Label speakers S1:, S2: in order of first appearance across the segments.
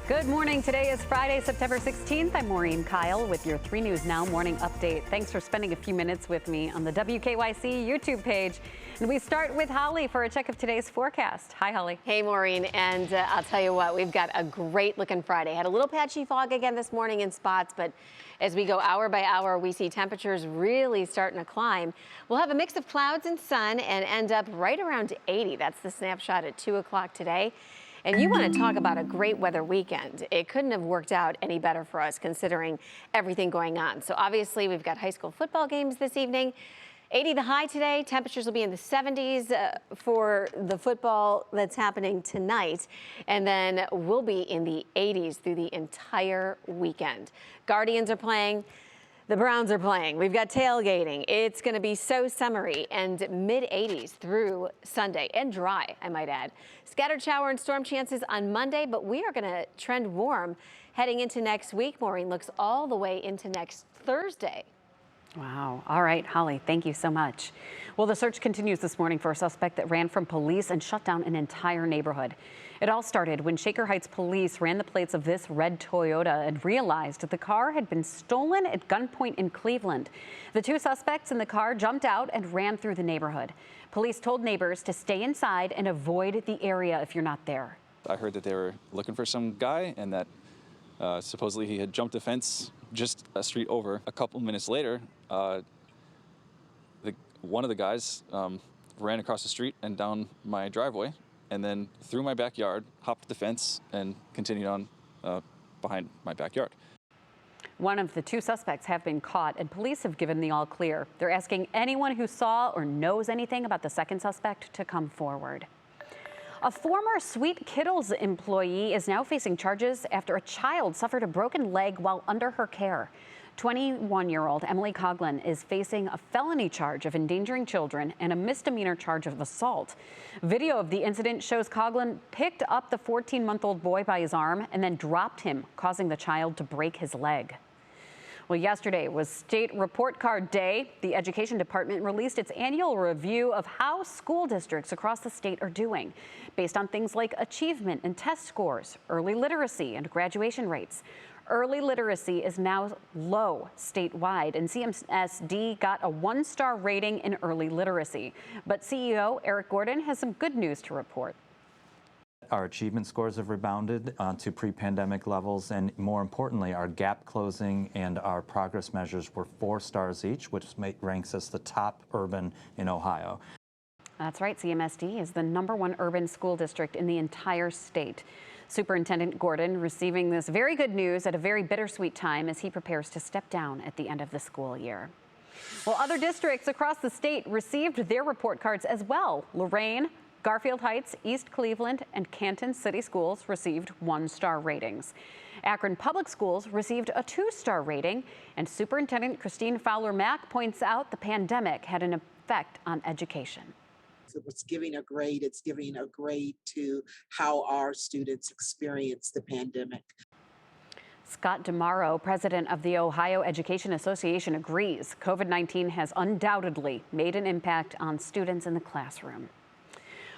S1: Good morning. Today is Friday, September 16th. I'm Maureen Kyle with your 3 News Now morning update. Thanks for spending a few minutes with me on the WKYC YouTube page. And we start with Hollie for a check of today's forecast. Hi, Hollie.
S2: Hey, Maureen. And I'll tell you what, we've got a great looking Friday. Had a little patchy fog again this morning in spots, but as we go hour by hour, we see temperatures really starting to climb. We'll have a mix of clouds and sun and end up right around 80. That's the snapshot at 2 o'clock today. And you want to talk about a great weather weekend. It couldn't have worked out any better for us considering everything going on. So obviously we've got high school football games this evening. 80 the high today. Temperatures will be in the 70s for the football that's happening tonight. And then we'll be in the 80s through the entire weekend. Guardians are playing. The Browns are playing. We've got tailgating. It's going to be so summery and mid-80s through Sunday and dry, I might add. Scattered shower and storm chances on Monday, but we are going to trend warm heading into next week. Maureen looks all the way into next Thursday.
S1: Wow. All right, Hollie, thank you so much. Well, the search continues this morning for a suspect that ran from police and shut down an entire neighborhood. It all started when Shaker Heights police ran the plates of this red Toyota and realized the car had been stolen at gunpoint in Cleveland. The 2 suspects in the car jumped out and ran through the neighborhood. Police told neighbors to stay inside and avoid the area if you're not there.
S3: I heard that they were looking for some guy and that supposedly he had jumped a fence just a street over. A couple minutes later, one of the guys ran across the street and down my driveway and then through my backyard, hopped the fence and continued on behind my backyard.
S1: One of the 2 suspects have been caught and police have given the all clear. They're asking anyone who saw or knows anything about the second suspect to come forward. A former Sweet Kittles employee is now facing charges after a child suffered a broken leg while under her care. 21-year-old Emily Coughlin is facing a felony charge of endangering children and a misdemeanor charge of assault. Video of the incident shows Coughlin picked up the 14-month-old boy by his arm and then dropped him, causing the child to break his leg. Well, yesterday was State Report Card Day. The Education Department released its annual review of how school districts across the state are doing, based on things like achievement and test scores, early literacy, and graduation rates. Early literacy is now low statewide, and CMSD got a 1-star rating in early literacy. But CEO Eric Gordon has some good news to report.
S4: Our achievement scores have rebounded to pre-pandemic levels, and more importantly, our gap closing and our progress measures were 4 stars each, which ranks us the top urban in Ohio.
S1: That's right. CMSD is the #1 urban school district in the entire state. Superintendent Gordon receiving this very good news at a very bittersweet time as he prepares to step down at the end of the school year. Well, other districts across the state received their report cards as well. Lorain, Garfield Heights, East Cleveland, and Canton City Schools received 1-star ratings. Akron Public Schools received a 2-star rating, and Superintendent Christine Fowler-Mack points out the pandemic had an effect on education.
S5: It's giving a grade, it's giving a grade to how our students experience the pandemic.
S1: Scott DeMauro, president of the Ohio Education Association, agrees COVID-19 has undoubtedly made an impact on students in the classroom.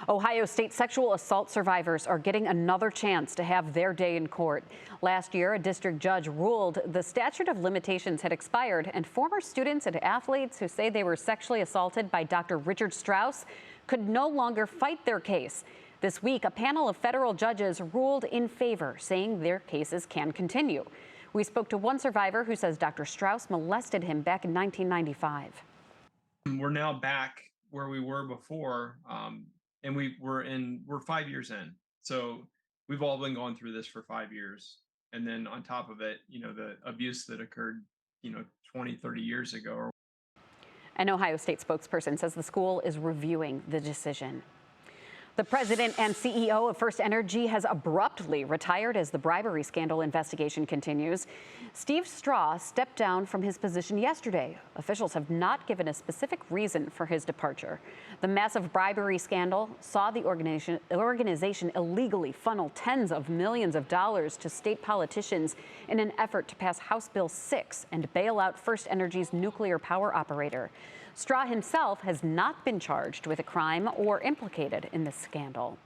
S1: Ohio State sexual assault survivors are getting another chance to have their day in court. Last year, a district judge ruled the statute of limitations had expired, and former students and athletes who say they were sexually assaulted by Dr. Richard Strauss could no longer fight their case. This week, a panel of federal judges ruled in favor, saying their cases can continue. We spoke to one survivor who says Dr. Strauss molested him back in 1995.
S6: We're now back where we were before. And we're 5 years in. So we've all been going through this for 5 years. And then on top of it, the abuse that occurred, 20, 30 years ago.
S1: An Ohio State spokesperson says the school is reviewing the decision. The president and CEO of First Energy has abruptly retired as the bribery scandal investigation continues. Steve Straw stepped down from his position yesterday. Officials have not given a specific reason for his departure. The massive bribery scandal saw the organization illegally funnel tens of millions of dollars to state politicians in an effort to pass House Bill 6 and bail out First Energy's nuclear power operator. Straw himself has not been charged with a crime or implicated in this scandal.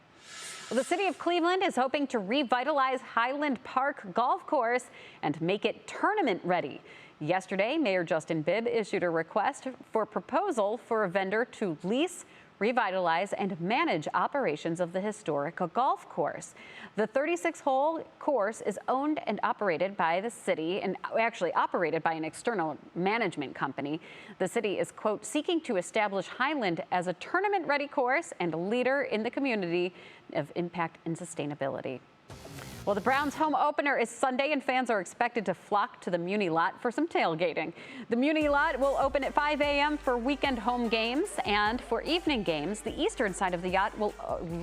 S1: Well, the city of Cleveland is hoping to revitalize Highland Park Golf Course and make it tournament ready. Yesterday, Mayor Justin Bibb issued a request for proposal for a vendor to lease, revitalize, and manage operations of the historic golf course. The 36-hole course is owned and operated by the city and actually operated by an external management company. The city is, quote, seeking to establish Highland as a tournament-ready course and a leader in the community of impact and sustainability. Well, the Browns home opener is Sunday, and fans are expected to flock to the Muni Lot for some tailgating. The Muni Lot will open at 5 a.m. for weekend home games, and for evening games, the eastern side of the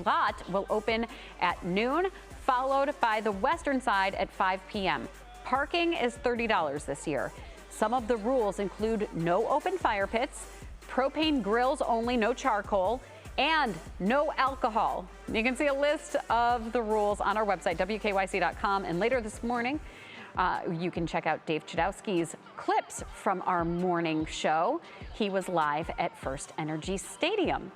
S1: lot will open at noon, followed by the western side at 5 p.m. Parking is $30 this year. Some of the rules include no open fire pits, propane grills only, no charcoal, and no alcohol. You can see a list of the rules on our website, WKYC.com. And later this morning, you can check out Dave Chudowski's clips from our morning show. He was live at First Energy Stadium.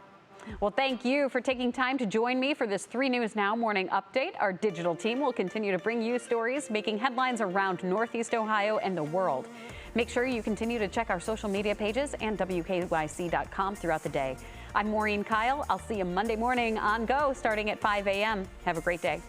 S1: Well, thank you for taking time to join me for this 3 News Now morning update. Our digital team will continue to bring you stories making headlines around Northeast Ohio and the world. Make sure you continue to check our social media pages and WKYC.com throughout the day. I'm Maureen Kyle. I'll see you Monday morning on Go starting at 5 a.m. Have a great day.